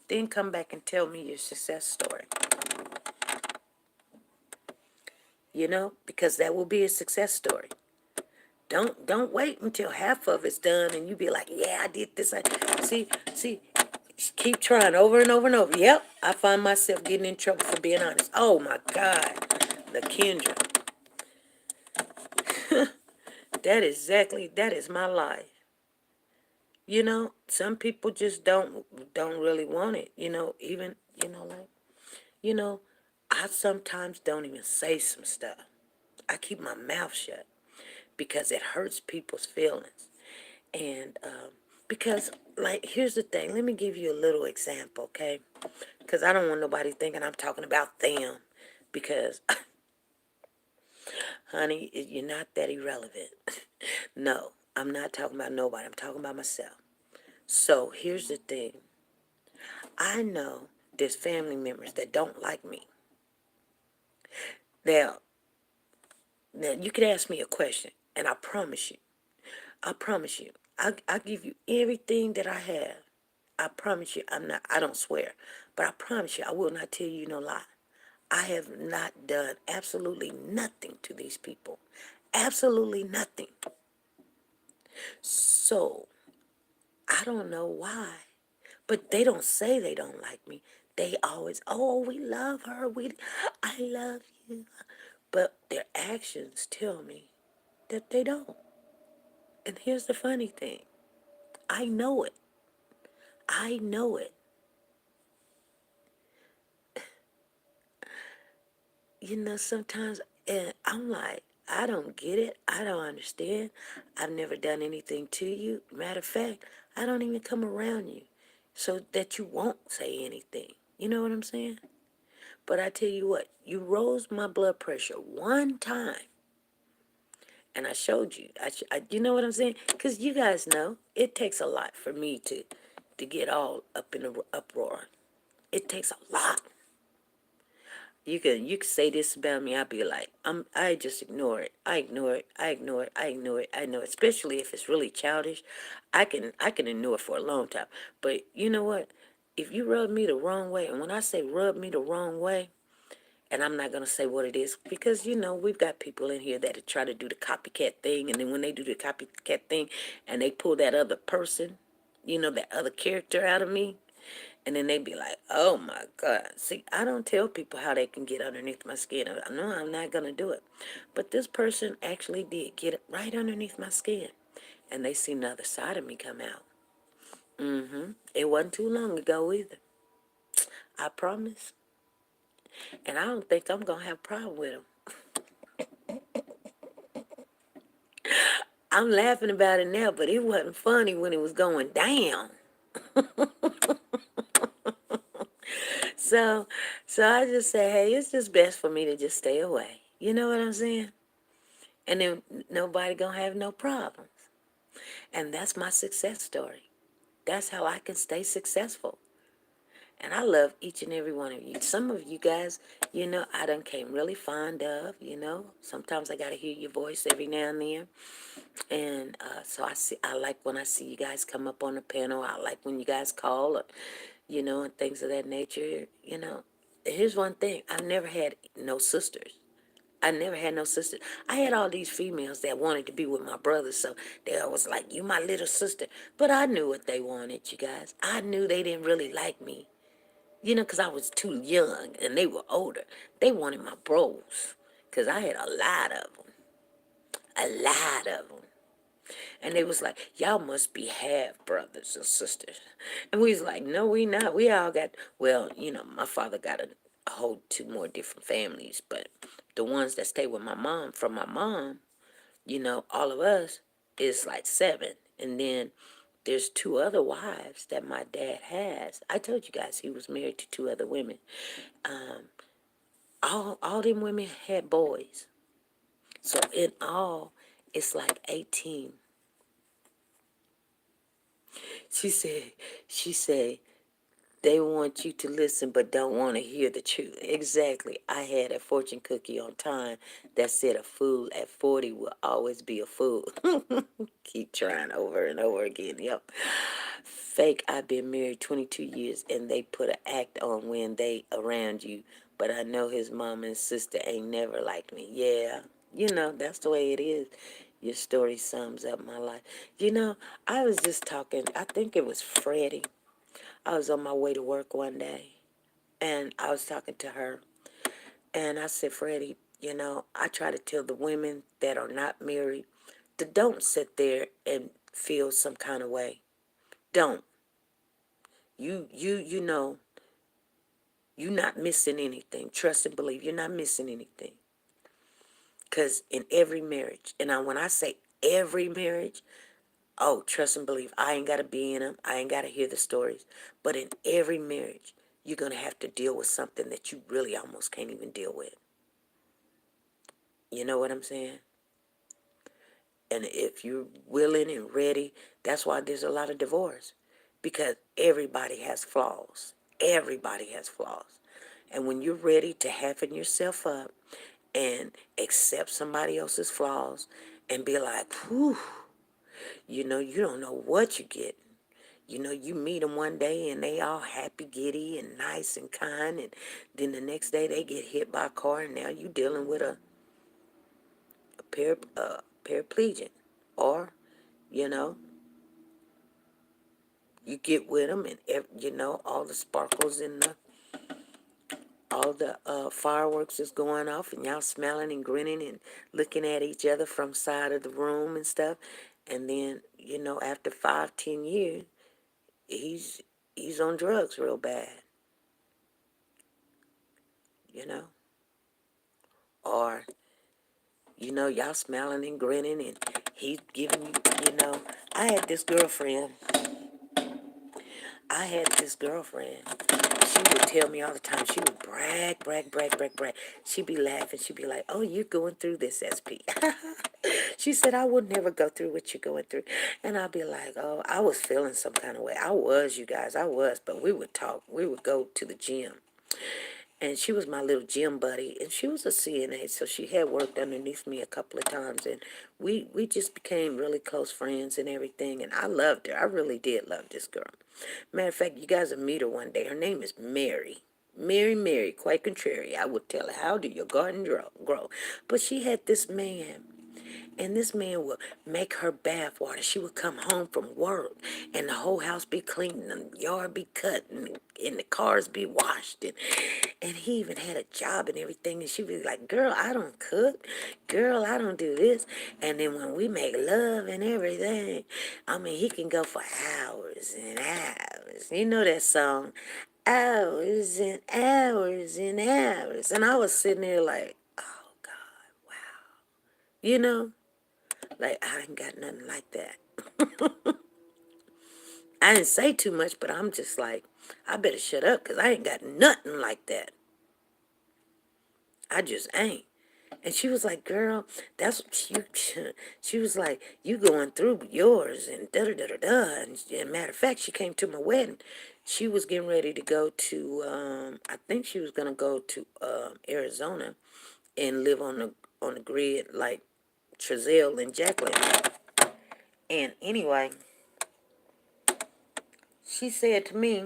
Then come back and tell me your success story. Because that will be a success story. Don't wait until half of it's done and you be like, yeah, I did this. See, keep trying over and over and over. Yep, I find myself getting in trouble for being honest. Oh my God, the Kendra. That is my life. Some people just don't really want it. Even like you know, I sometimes don't even say some stuff. I keep my mouth shut because it hurts people's feelings. And because, like, here's the thing. Let me give you a little example, okay? Because I don't want nobody thinking I'm talking about them. Because, honey, you're not that irrelevant. No, I'm not talking about nobody. I'm talking about myself. So here's the thing. I know there's family members that don't like me. Now you could ask me a question, and I promise you, I give you everything that I have. I promise you, I don't swear, but I promise you, I will not tell you no lie. I have not done absolutely nothing to these people. Absolutely nothing. So, I don't know why. But they don't say they don't like me. They always, oh, we love her. I love you. But their actions tell me that they don't. And here's the funny thing. I know it. I know it. Sometimes and I'm like, I don't get it. I don't understand. I've never done anything to you. Matter of fact, I don't even come around you so that you won't say anything. You know what I'm saying? But I tell you what, you rose my blood pressure one time, and I showed you. You know what I'm saying? Because you guys know it takes a lot for me to get all up in the uproar. It takes a lot. You can say this about me. I'll be like, I just ignore it. I ignore it. I ignore it. I ignore it. I know it. Especially if it's really childish. I can ignore it for a long time. But you know what? If you rub me the wrong way, and when I say rub me the wrong way, and I'm not gonna say what it is because we've got people in here that try to do the copycat thing, and then when they do the copycat thing, and they pull that other person, that other character out of me, and then they be like, oh my God. See, I don't tell people how they can get underneath my skin. I know I'm not going to do it. But this person actually did get it right underneath my skin. And they seen the other side of me come out. It wasn't too long ago either. I promise. And I don't think I'm going to have a problem with them. I'm laughing about it now, but it wasn't funny when it was going down. So, so I just say, hey, it's just best for me to just stay away. You know what I'm saying? And then nobody gonna have no problems. And that's my success story. That's how I can stay successful. And I love each and every one of you. Some of you guys, I done came really fond of, Sometimes I gotta hear your voice every now and then. And so I like when I see you guys come up on the panel. I like when you guys call, or, and things of that nature. Here's one thing. I've never had no sisters. I never had no sisters. I had all these females that wanted to be with my brothers, so they always like, you my little sister. But I knew what they wanted, you guys. I knew they didn't really like me, because I was too young and they were older. They wanted my bros, because I had a lot of them. A lot of them. And they was like, y'all must be half brothers and sisters. And we was like, no, we not. We all got, well, my father got a whole two more different families. But the ones that stay with my mom, from my mom, all of us is like seven. And then there's two other wives that my dad has. I told you guys he was married to two other women. All them women had boys. So in all, it's like 18. She said, she said, they want you to listen but don't want to hear the truth. Exactly. I had a fortune cookie on time that said a fool at 40 will always be a fool. Keep trying over and over again. Yep. Fake, I've been married 22 years and they put an act on when they around you. But I know his mom and sister ain't never liked me. Yeah. That's the way it is. Your story sums up my life. I was just talking, I think it was Freddie. I was on my way to work one day, and I was talking to her, and I said, Freddie, I try to tell the women that are not married to don't sit there and feel some kind of way. Don't. You know, you're not missing anything. Trust and believe. You're not missing anything. Because in every marriage, and when I say every marriage, oh, trust and believe. I ain't got to be in them. I ain't got to hear the stories. But in every marriage, you're going to have to deal with something that you really almost can't even deal with. You know what I'm saying? And if you're willing and ready, that's why there's a lot of divorce. Because everybody has flaws. Everybody has flaws. And when you're ready to happen yourself up and accept somebody else's flaws and be like, whew, you don't know what you get. You meet them one day and they all happy, giddy, and nice and kind, and then the next day they get hit by a car, and now you dealing with a paraplegic, or you know you get with them, and all the sparkles and all the fireworks is going off, and y'all smiling and grinning and looking at each other from side of the room and stuff, and then after 5-10 years, he's on drugs real bad, you know. Or, y'all smiling and grinning and he's giving you. I had this girlfriend. I had this girlfriend. She would tell me all the time. She would brag, brag, brag, brag, brag. She'd be laughing. She'd be like, oh, you're going through this, SP. She said, I would never go through what you're going through. And I'd be like, oh, I was feeling some kind of way. I was, you guys. I was. But we would talk. We would go to the gym. And she was my little gym buddy, and she was a CNA, so she had worked underneath me a couple of times, and we just became really close friends and everything, and I loved her. I really did love this girl. Matter of fact, you guys will meet her one day. Her name is Mary. Mary, quite contrary. I would tell her, how do your garden grow? But she had this man, and this man would make her bath water. She would come home from work, and the whole house be clean, and the yard be cut, and the cars be washed. And he even had a job and everything. And she would be like, girl, I don't cook. Girl, I don't do this. And then when we make love and everything, I mean, he can go for hours and hours. You know that song, hours and hours and hours. And I was sitting there like, oh, God, wow. You know? Like, I ain't got nothing like that. I didn't say too much, but I'm just like, I better shut up because I ain't got nothing like that. I just ain't. And she was like, girl, that's what you, she was like, you going through yours and da-da-da-da-da. And matter of fact, she came to my wedding. She was getting ready to go to, I think she was going to go to Arizona and live on the grid like Trezelle and Jacqueline. And anyway, she said to me,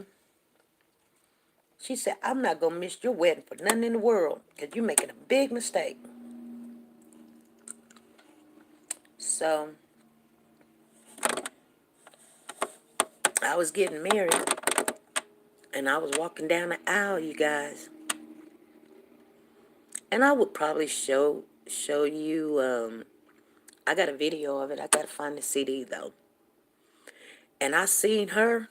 she said, I'm not going to miss your wedding for nothing in the world because you're making a big mistake. So I was getting married, and I was walking down the aisle, you guys. And I would probably show you, I got a video of it. I got to find the CD, though. And I seen her.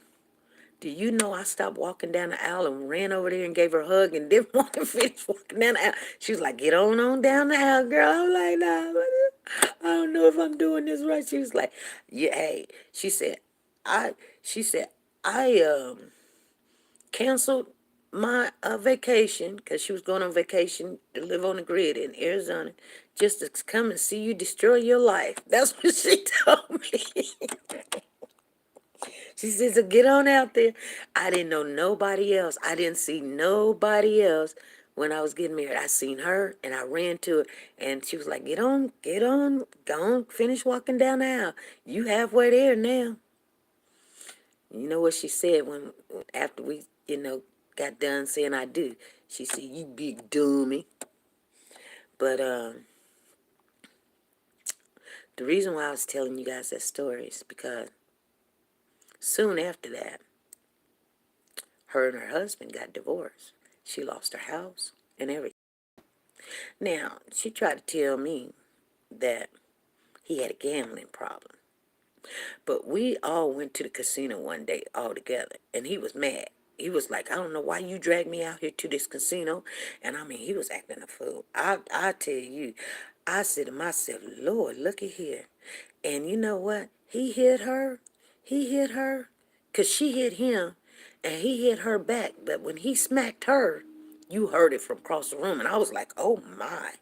Do you know I stopped walking down the aisle and ran over there and gave her a hug and didn't want to finish walking down the aisle? She was like, get on down the aisle, girl. I'm like, nah, I don't know if I'm doing this right. She was like, yeah, hey. She said, I canceled my vacation because she was going on vacation to live on the grid in Arizona just to come and see you destroy your life. That's what she told me. She said, so get on out there. I didn't know nobody else. I didn't see nobody else when I was getting married. I seen her and I ran to her and she was like, get on, go on, finish walking down the aisle. You halfway there now. You know what she said when after we, got done saying I do. She said, you big dummy. But the reason why I was telling you guys that story is because soon after that, her and her husband got divorced. She lost her house and everything. Now, she tried to tell me that he had a gambling problem. But we all went to the casino one day all together, and he was mad. He was like, I don't know why you dragged me out here to this casino. And I mean, he was acting a fool. I tell you, I said to myself, Lord, look at here. And you know what? He hit her. He hit her because she hit him, and he hit her back. But when he smacked her, you heard it from across the room. And I was like, oh, my.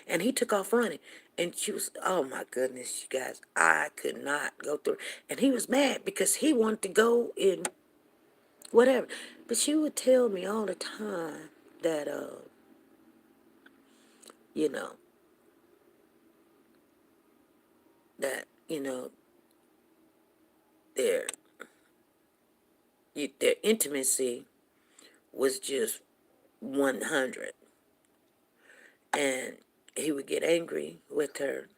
And he took off running. And she was, oh, my goodness, you guys. I could not go through. And he was mad because he wanted to go in whatever. But she would tell me all the time that, you know, that, their, their intimacy was just 100. And he would get angry with her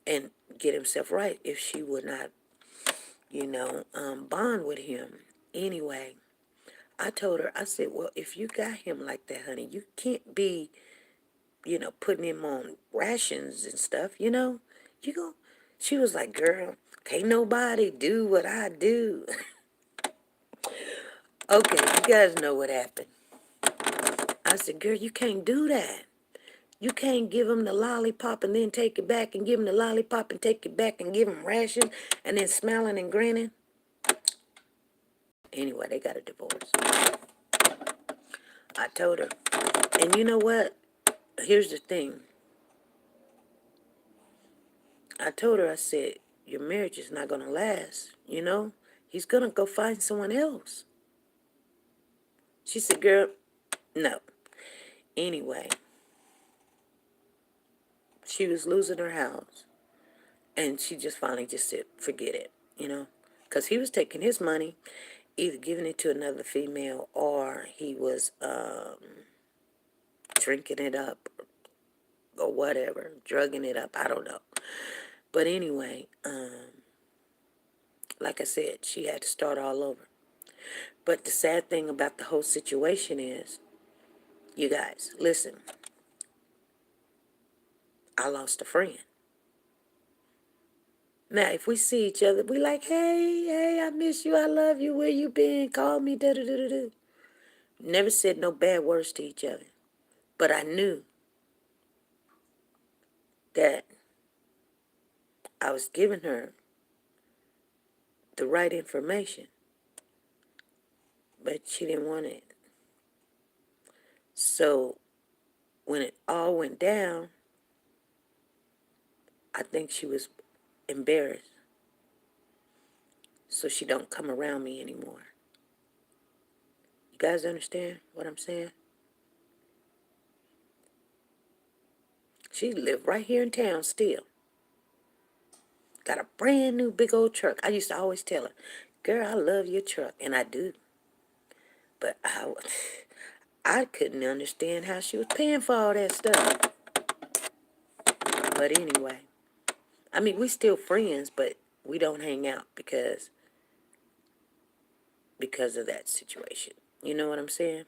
and get himself right if she would not, bond with him. Anyway, I told her, I said, well, if you got him like that, honey, you can't be, putting him on rations and stuff, You go. She was like, girl, can't nobody do what I do. Okay, you guys know what happened. I said, girl, you can't do that. You can't give him the lollipop and then take it back and give him the lollipop and take it back and give him ration and then smiling and grinning. Anyway, they got a divorce. I told her. And you know what? Here's the thing. I told her, I said, your marriage is not going to last, He's going to go find someone else. She said, girl, no. Anyway, she was losing her house. And she just finally just said, forget it, Because he was taking his money, either giving it to another female or he was drinking it up or whatever, drugging it up. I don't know. But anyway, like I said, she had to start all over. But the sad thing about the whole situation is, you guys, listen, I lost a friend. Now, if we see each other, we like, hey, I miss you, I love you, where you been, call me, da-da-da-da-da. Never said no bad words to each other. But I knew that I was giving her the right information, but she didn't want it. So when it all went down, I think she was embarrassed. So she don't come around me anymore. You guys understand what I'm saying? She lived right here in town still. Got a brand new big old truck. I used to always tell her, girl, I love your truck. And I do. But I couldn't understand how she was paying for all that stuff. But anyway, I mean, we still friends, but we don't hang out because of that situation. You know what I'm saying?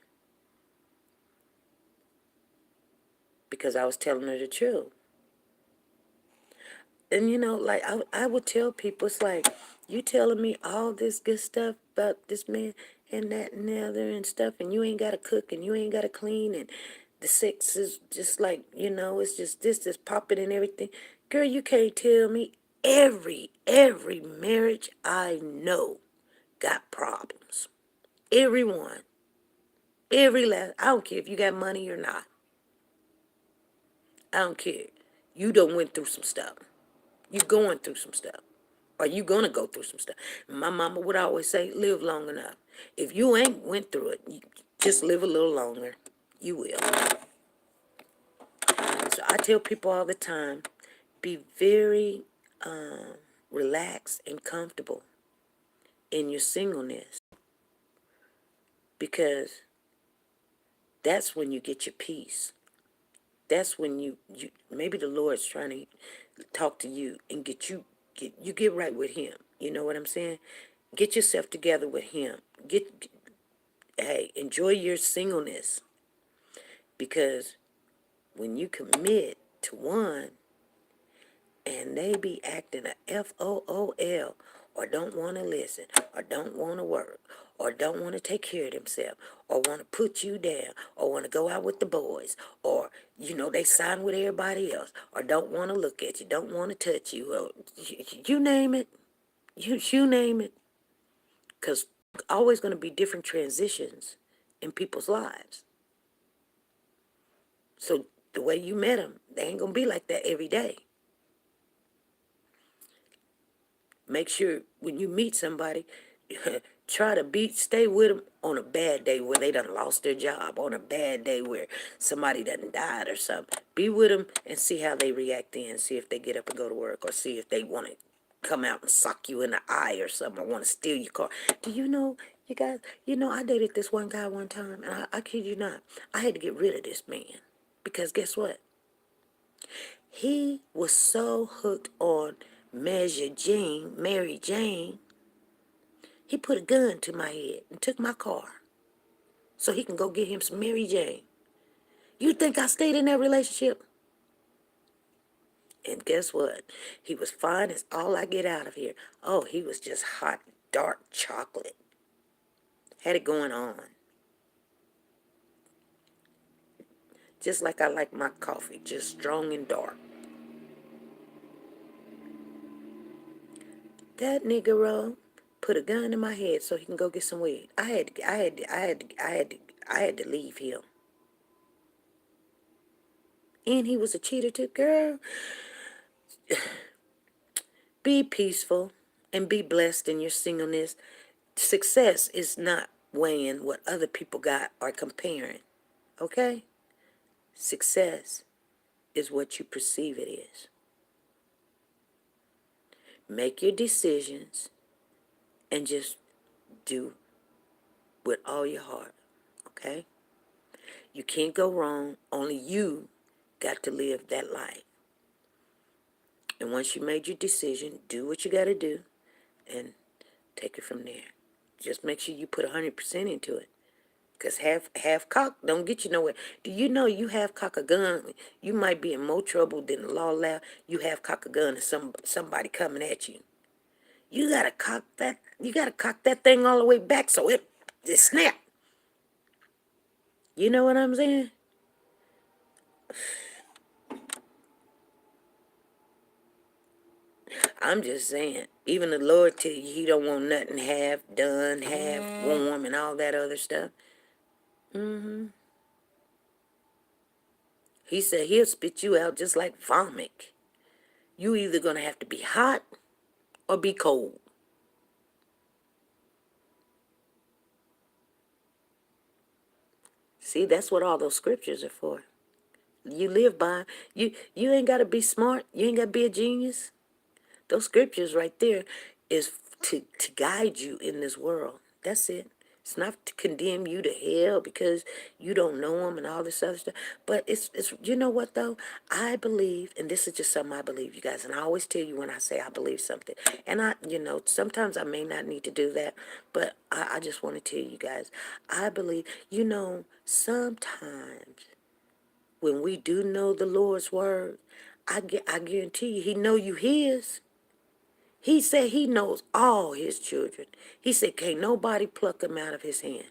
Because I was telling her the truth. And like I would tell people, it's like, you telling me all this good stuff about this man and that and the other and stuff, and you ain't got to cook and you ain't got to clean, and the sex is just like, it's just this popping and everything. Girl, you can't tell me. Every marriage I know got problems. Everyone. Every last, I don't care if you got money or not. I don't care. You done went through some stuff. You going through some stuff. Or you gonna go through some stuff. My mama would always say, live long enough. If you ain't went through it, you just live a little longer. You will. So I tell people all the time, be very relaxed and comfortable in your singleness, because that's when you get your peace. That's when you maybe the Lord's trying to talk to you and get right with him. You know what I'm saying? Get yourself together with him. Hey, enjoy your singleness, because when you commit to one and they be acting a FOOL, or don't want to listen, or don't want to work, or don't want to take care of themselves, or want to put you down, or want to go out with the boys, or they sign with everybody else, or don't want to look at you, don't want to touch you, or you name it, you name it, because always going to be different transitions in people's lives. So the way you met them, they ain't going to be like that every day. Make sure when you meet somebody, try to stay with them on a bad day where they done lost their job, on a bad day where somebody done died or something. Be with them and see how they react then. See if they get up and go to work, or see if they want to come out and sock you in the eye or something, or want to steal your car. Do you know, you guys, I dated this one guy one time, and I kid you not, I had to get rid of this man. Because guess what? He was so hooked on Mary Jane, he put a gun to my head and took my car so he can go get him some Mary Jane. You think I stayed in that relationship? And guess what? He was fine as all I get out of here. Oh, he was just hot, dark chocolate. Had it going on. Just like I like my coffee, just strong and dark. That nigga put a gun in my head so he can go get some weed. I had to leave him. And he was a cheater too. Girl, be peaceful and be blessed in your singleness. Success is not weighing what other people got or comparing. Okay? Success is what you perceive it is. Make your decisions and just do with all your heart. Okay? You can't go wrong. Only you got to live that life. And once you made your decision, do what you got to do and take it from there. Just make sure you put 100% into it. Because half cock don't get you nowhere. Do you know you half cock a gun, you might be in more trouble than the law allow. You half cock a gun and somebody coming at you. You gotta cock that thing all the way back so it snap. You know what I'm saying? I'm just saying, even the Lord tell you he don't want nothing half done, half warm, and all that other stuff. He said he'll spit you out just like vomit. You either gonna have to be hot or be cold. See, that's what all those scriptures are for. You live by. You ain't gotta be smart. You ain't gotta be a genius. Those scriptures right there is to guide you in this world. That's it. It's not to condemn you to hell because you don't know him and all this other stuff. But it's you know what though? I believe, and this is just something I believe, you guys. And I always tell you when I say I believe something. And sometimes I may not need to do that. But I just want to tell you guys, I believe, sometimes when we do know the Lord's word, I guarantee you, he know you his. He said he knows all his children. He said can't nobody pluck them out of his hand.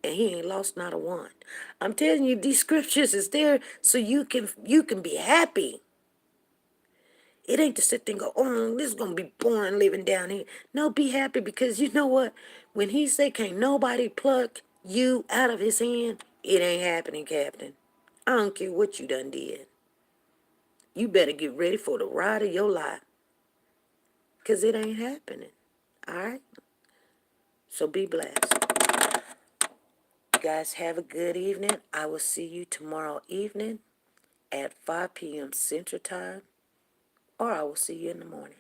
And he ain't lost not a one. I'm telling you, these scriptures is there so you can be happy. It ain't to sit there and go, oh, this is going to be boring living down here. No, be happy because you know what? When he say can't nobody pluck you out of his hand, it ain't happening, Captain. I don't care what you done did. You better get ready for the ride of your life. because it ain't happening. All right? So be blessed. You guys have a good evening. I will see you tomorrow evening at 5 p.m. Central Time, or I will see you in the morning.